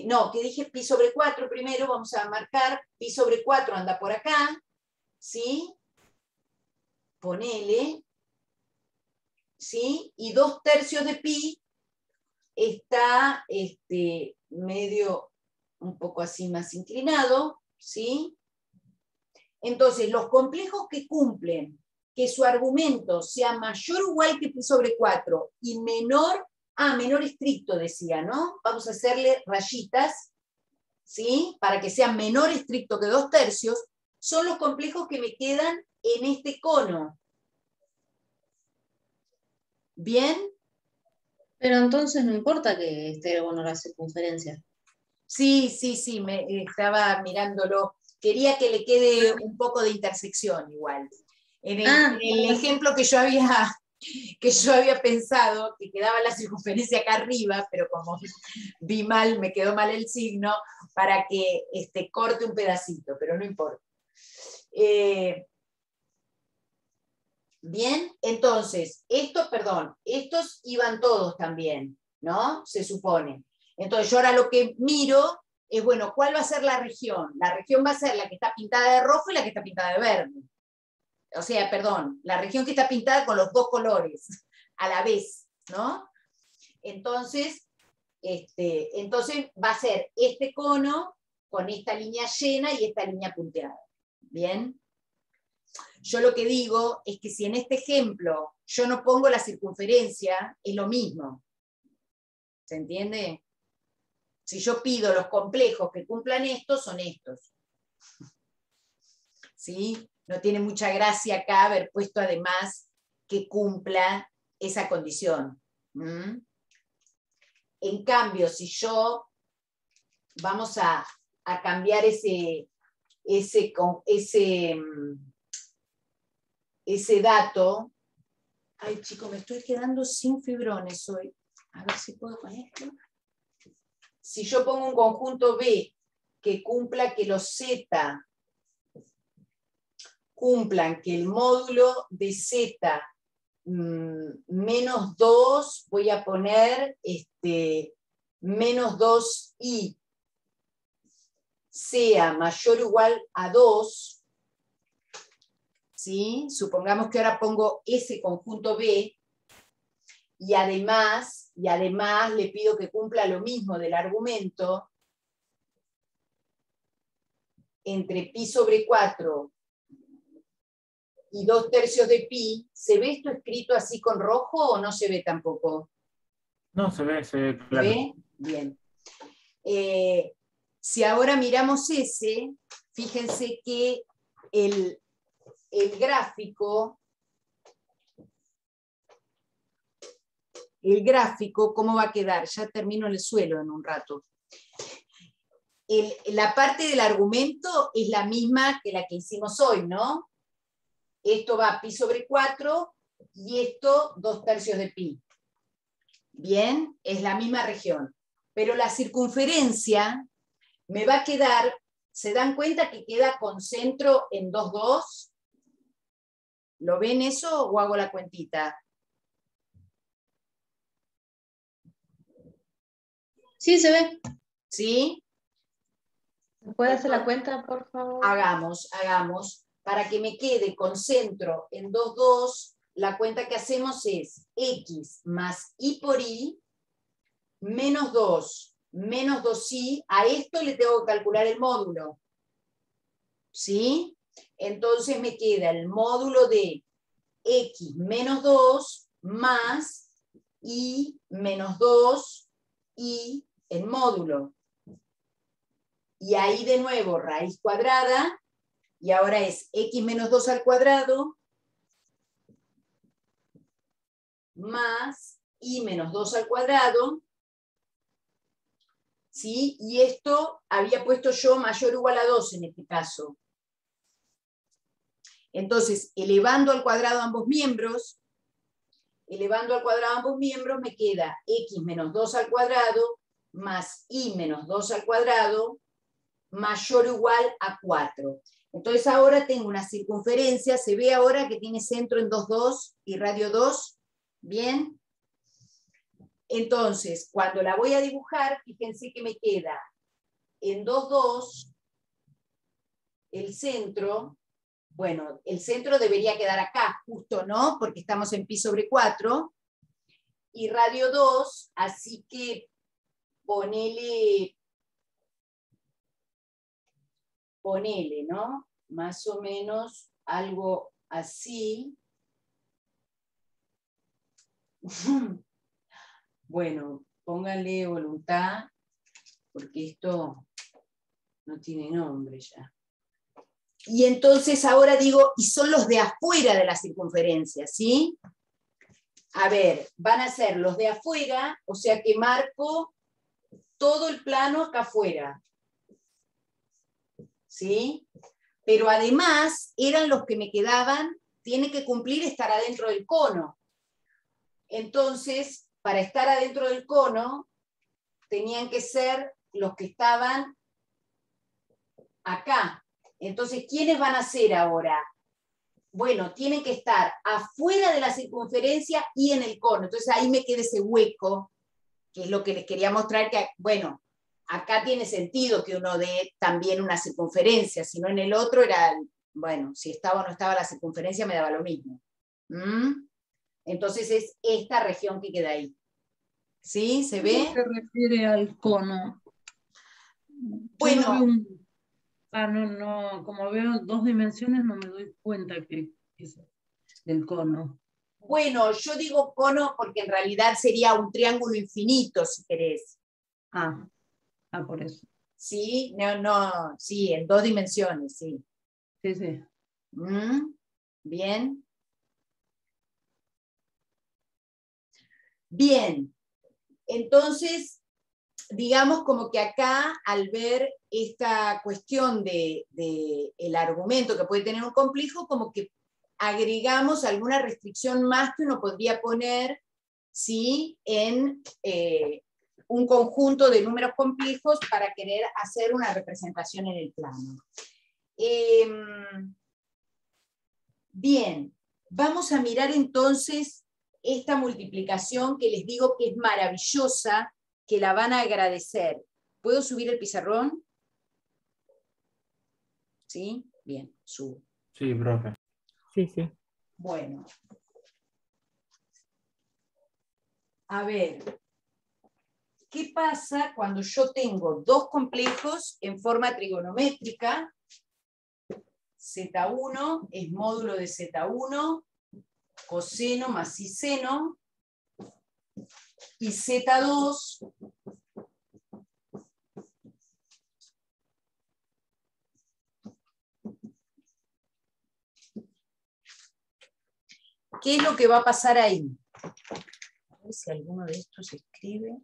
No, que dije pi sobre 4 primero, vamos a marcar pi sobre 4 anda por acá, ¿sí? Ponele, ¿sí? Y 2/3 de pi está medio un poco así más inclinado, ¿sí? Entonces, los complejos que cumplen que su argumento sea mayor o igual que pi sobre 4 y menor estricto decía, ¿no? Vamos a hacerle rayitas, ¿sí? Para que sea menor estricto que 2/3, son los complejos que me quedan en este cono. ¿Bien? Pero entonces no importa que esté bueno la circunferencia. Sí, estaba mirándolo. Quería que le quede un poco de intersección igual. En el ejemplo que yo había pensado, que quedaba la circunferencia acá arriba, pero como vi mal, me quedó mal el signo, para que corte un pedacito, pero no importa. Bien, entonces, estos iban todos también, ¿no? Se supone. Entonces yo ahora lo que miro es, bueno, ¿cuál va a ser la región? La región va a ser la que está pintada de rojo y la que está pintada de verde. O sea, perdón, la región que está pintada con los dos colores a la vez, ¿no? Entonces va a ser este cono con esta línea llena y esta línea punteada. ¿Bien? Yo lo que digo es que si en este ejemplo yo no pongo la circunferencia, es lo mismo. ¿Se entiende? Si yo pido los complejos que cumplan estos, son estos. ¿Sí? No tiene mucha gracia acá haber puesto además que cumpla esa condición. En cambio, si yo vamos a cambiar ese dato. Ay, chicos, me estoy quedando sin fibrones hoy. A ver si puedo con esto. Si yo pongo un conjunto B que cumpla que los Z cumplan que el módulo de Z menos 2, voy a poner menos 2i sea mayor o igual a 2, ¿sí? Supongamos que ahora pongo ese conjunto B y además le pido que cumpla lo mismo del argumento entre pi sobre 4 y 2/3 de pi. ¿Se ve esto escrito así con rojo o no se ve tampoco? No, se ve claro. ¿Se ve? Bien. Si ahora miramos ese, fíjense que el gráfico, ¿cómo va a quedar? Ya termino el suelo en un rato. La parte del argumento es la misma que la que hicimos hoy, ¿no? Esto va pi sobre 4 y esto 2/3 de pi. Bien, es la misma región. Pero la circunferencia me va a quedar, ¿se dan cuenta que queda con centro en 2,2? ¿Lo ven eso o hago la cuentita? Sí, se ve. ¿Sí? ¿Puede hacer la cuenta, por favor? Hagamos. Para que me quede con centro en 2,2, la cuenta que hacemos es x más i por i menos 2 menos 2i. A esto le tengo que calcular el módulo. ¿Sí? Entonces me queda el módulo de x menos 2 más i menos 2 i en módulo. Y ahí de nuevo raíz cuadrada, y ahora es x menos 2 al cuadrado más i menos 2 al cuadrado, ¿sí? Y esto había puesto yo mayor o igual a 2 en este caso. Entonces, elevando al cuadrado ambos miembros, me queda x menos 2 al cuadrado más y menos 2 al cuadrado mayor o igual a 4. Entonces ahora tengo una circunferencia, se ve ahora que tiene centro en 2, 2 y radio 2, ¿bien? Entonces, cuando la voy a dibujar, fíjense que me queda en 2, 2, el centro, bueno, el centro debería quedar acá, justo, ¿no? Porque estamos en pi sobre 4, y radio 2, así que ponele, ¿no? Más o menos algo así. Bueno, pónganle voluntad, porque esto no tiene nombre ya. Y entonces ahora digo, y son los de afuera de la circunferencia, ¿sí? A ver, van a ser los de afuera, o sea que marco todo el plano acá afuera, ¿sí? Pero además eran los que me quedaban, tiene que cumplir estar adentro del cono. Entonces, para estar adentro del cono, tenían que ser los que estaban acá. Entonces, ¿quiénes van a ser ahora? Bueno, tienen que estar afuera de la circunferencia y en el cono. Entonces ahí me queda ese hueco, que es lo que les quería mostrar, que, bueno, acá tiene sentido que uno dé también una circunferencia, si no en el otro era, bueno, si estaba o no estaba la circunferencia me daba lo mismo. Entonces es esta región que queda ahí. ¿Sí? ¿Se ve? ¿Cómo se refiere al cono? Bueno, Yo no veo no, como veo 2 dimensiones no me doy cuenta que es del cono. bueno, yo digo cono porque en realidad sería un triángulo infinito, si querés. Por eso. ¿Sí? No, sí, en 2 dimensiones, sí. Sí, sí. Bien. Bien. Entonces, digamos como que acá, al ver esta cuestión de el argumento que puede tener un complejo, como que agregamos alguna restricción más que uno podría poner, ¿sí?, en un conjunto de números complejos para querer hacer una representación en el plano. Bien, vamos a mirar entonces esta multiplicación que les digo que es maravillosa, que la van a agradecer. ¿Puedo subir el pizarrón? ¿Sí? Bien, subo. Sí, profe. Sí, sí. Bueno. A ver, ¿qué pasa cuando yo tengo 2 complejos en forma trigonométrica? Z1 es módulo de Z1, coseno más siseno, y Z2 ¿qué es lo que va a pasar ahí? A ver si alguno de estos se escribe.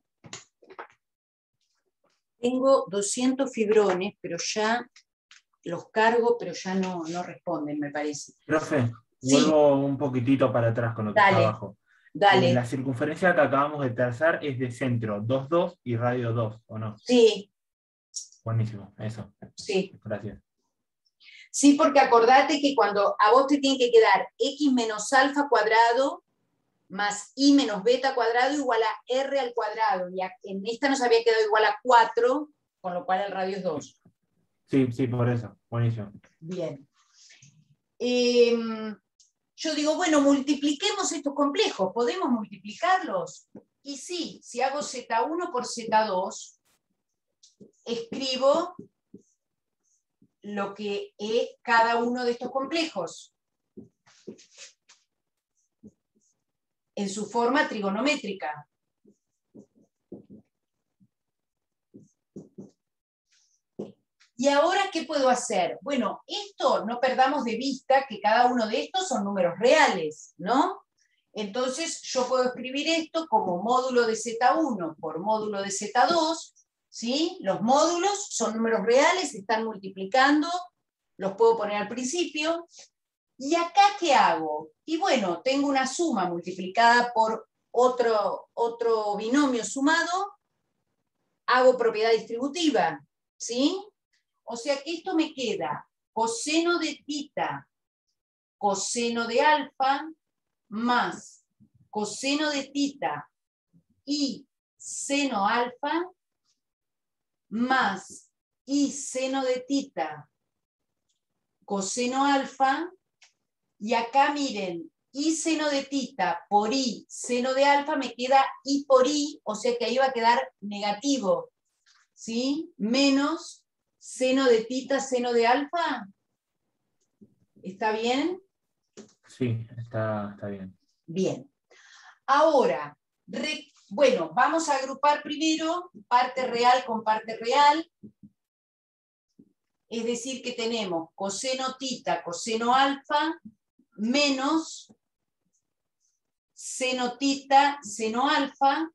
Tengo 200 fibrones, pero ya los cargo, pero ya no responden, me parece. Profe, Sí. vuelvo un poquitito para atrás con lo que está abajo. Dale. La circunferencia que acabamos de trazar es de centro 2, 2 y radio 2, ¿o no? Sí. Buenísimo, eso. Sí. Gracias. Sí, porque acordate que cuando a vos te tiene que quedar x menos alfa cuadrado más y menos beta cuadrado igual a r al cuadrado, y en esta nos había quedado igual a 4, con lo cual el radio es 2. Sí, sí, por eso. Buenísimo. Bien. Yo digo, bueno, multipliquemos estos complejos, ¿podemos multiplicarlos? Y sí, si hago Z1 por Z2, escribo lo que es cada uno de estos complejos en su forma trigonométrica. ¿Y ahora qué puedo hacer? Bueno, esto no perdamos de vista que cada uno de estos son números reales, ¿no? Entonces yo puedo escribir esto como módulo de Z1 por módulo de Z2, ¿sí? Los módulos son números reales, se están multiplicando, los puedo poner al principio. ¿Y acá qué hago? Y bueno, tengo una suma multiplicada por otro binomio sumado, hago propiedad distributiva, ¿sí? O sea que esto me queda coseno de tita, coseno de alfa, más coseno de tita y seno alfa, más y seno de tita, coseno alfa, y acá miren, y seno de tita por y seno de alfa me queda y por y, o sea que ahí va a quedar negativo, ¿sí? Menos seno de tita, seno de alfa. ¿Está bien? Sí, está bien. Bien. Ahora, bueno, vamos a agrupar primero parte real con parte real. Es decir, que tenemos coseno tita, coseno alfa, menos seno tita, seno alfa,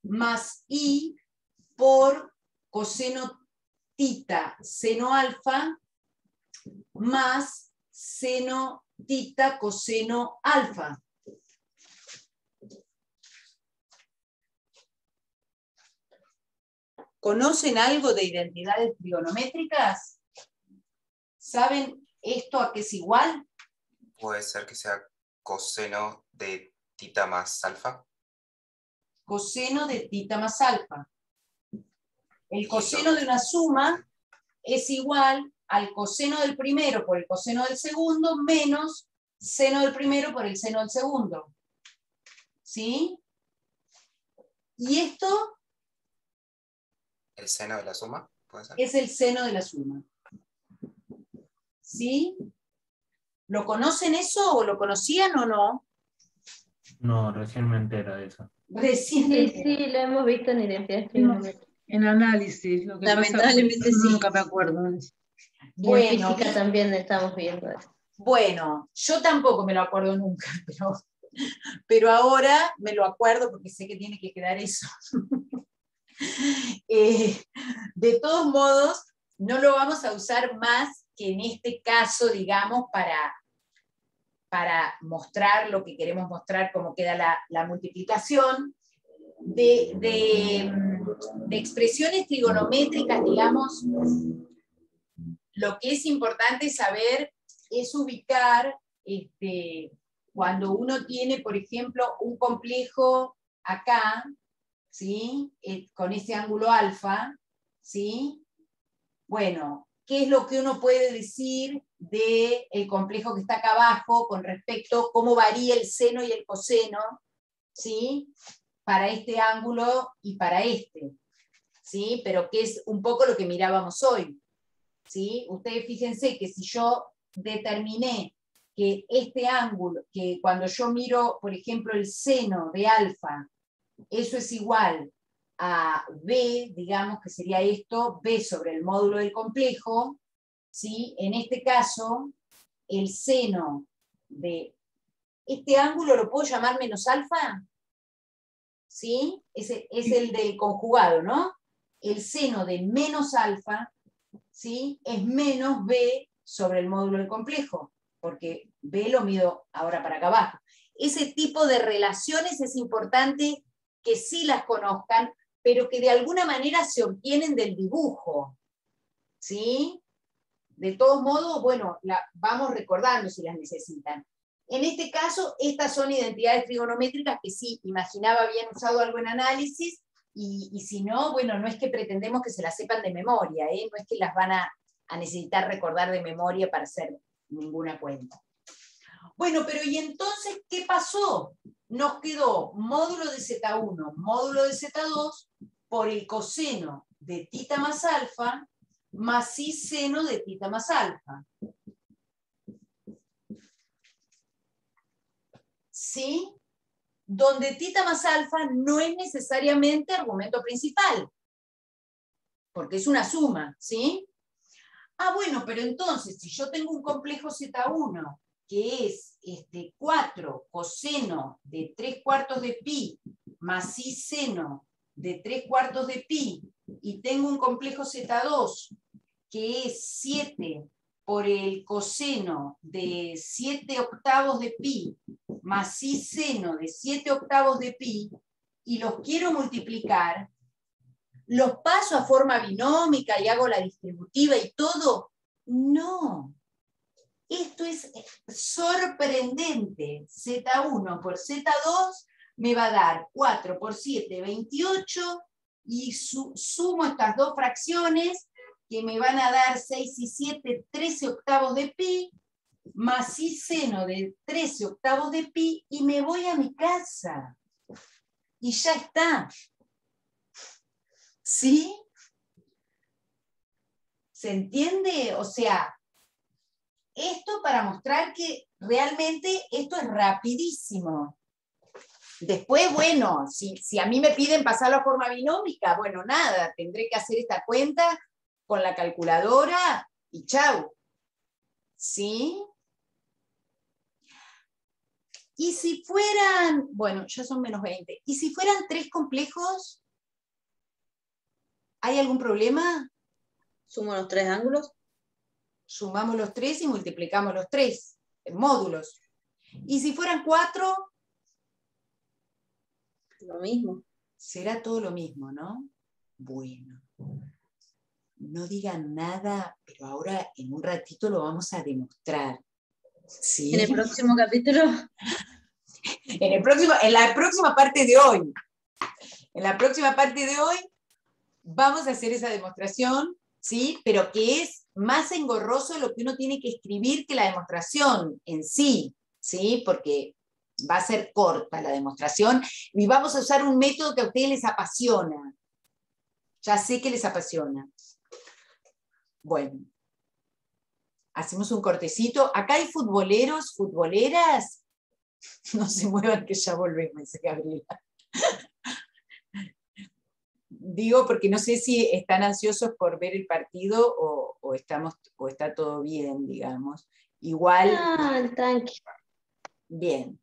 más i por coseno tita, seno alfa, más seno tita, coseno alfa. ¿Conocen algo de identidades trigonométricas? ¿Saben esto a qué es igual? Puede ser que sea coseno de tita más alfa. Coseno de tita más alfa. El Y coseno de una suma es igual al coseno del primero por el coseno del segundo menos seno del primero por el seno del segundo. ¿Sí? Y esto El seno de la suma, puede ser. es el seno de la suma. ¿Sí? ¿Lo conocen eso o lo conocían o no? No, recién me entero de eso. Recién. Sí, lo hemos visto en identidades trigonométricas. En análisis, lo que pasa es que Lamentablemente yo sí. nunca me acuerdo. Y en Bueno, física también estamos viendo eso. bueno, yo tampoco me lo acuerdo nunca, pero ahora me lo acuerdo porque sé que tiene que quedar eso. De todos modos, no lo vamos a usar más que en este caso, digamos, para mostrar lo que queremos mostrar, cómo queda la multiplicación. De expresiones trigonométricas, digamos, lo que es importante saber es ubicar, cuando uno tiene, por ejemplo, un complejo acá, ¿sí? Con ese ángulo alfa, ¿sí? Bueno, ¿qué es lo que uno puede decir del complejo que está acá abajo con respecto a cómo varía el seno y el coseno, ¿sí? Para este ángulo y para este, ¿sí? Pero que es un poco lo que mirábamos hoy, ¿sí? Ustedes fíjense que si yo determiné que este ángulo, que cuando yo miro, por ejemplo, el seno de alfa, eso es igual a B, digamos que sería esto, B sobre el módulo del complejo, ¿sí? En este caso, el seno de este ángulo lo puedo llamar menos alfa, ¿sí? Es el del conjugado, ¿no? El seno de menos alfa, ¿sí? Es menos B sobre el módulo del complejo, porque B lo mido ahora para acá abajo. Ese tipo de relaciones es importante que sí las conozcan, pero que de alguna manera se obtienen del dibujo, ¿sí? De todos modos, bueno, vamos recordando si las necesitan. En este caso, estas son identidades trigonométricas que sí, imaginaba habían usado algo en análisis, y si no, bueno, no es que pretendemos que se las sepan de memoria, ¿eh? No es que las van a necesitar recordar de memoria para hacer ninguna cuenta. Bueno, pero ¿y entonces qué pasó? Nos quedó módulo de Z1, módulo de Z2, por el coseno de tita más alfa, más i seno de tita más alfa. ¿Sí? Donde tita más alfa no es necesariamente argumento principal, porque es una suma, ¿sí? Ah, bueno, pero entonces, si yo tengo un complejo Z1 que es 4 coseno de 3/4 de pi más i seno de 3/4 de pi, y tengo un complejo Z2 que es 7 por el coseno de 7/8 de pi más i seno de 7/8 de pi, y los quiero multiplicar, ¿los paso a forma binómica y hago la distributiva y todo? No. Esto es sorprendente. Z1 por Z2 me va a dar 4 por 7, 28, y sumo estas dos fracciones que me van a dar 6 y 7, 13/8 de pi, más i seno de 13/8 de pi, y me voy a mi casa. Y ya está. ¿Sí? ¿Se entiende? O sea, esto para mostrar que realmente esto es rapidísimo. Después, bueno, si a mí me piden pasarlo a forma binómica, bueno, nada, tendré que hacer esta cuenta con la calculadora y chau. ¿Sí? Y si fueran, bueno, ya son menos 20, y si fueran 3 complejos, ¿hay algún problema? Sumo los 3 ángulos. Sumamos los 3 y multiplicamos los 3 en módulos. Y si fueran 4, Lo mismo. será todo lo mismo, ¿no? Bueno, no digan nada, pero ahora en un ratito lo vamos a demostrar. ¿Sí? En el próximo capítulo. En la próxima parte de hoy. En la próxima parte de hoy vamos a hacer esa demostración, ¿sí? Pero que es más engorroso lo que uno tiene que escribir que la demostración en sí, ¿sí? Porque va a ser corta la demostración y vamos a usar un método que a ustedes les apasiona. Ya sé que les apasiona. Bueno, hacemos un cortecito. Acá hay futboleros, futboleras. No se muevan que ya volvemos, dice Gabriela. Digo porque no sé si están ansiosos por ver el partido o está todo bien, digamos. Igual. Ah, tranqui. Bien.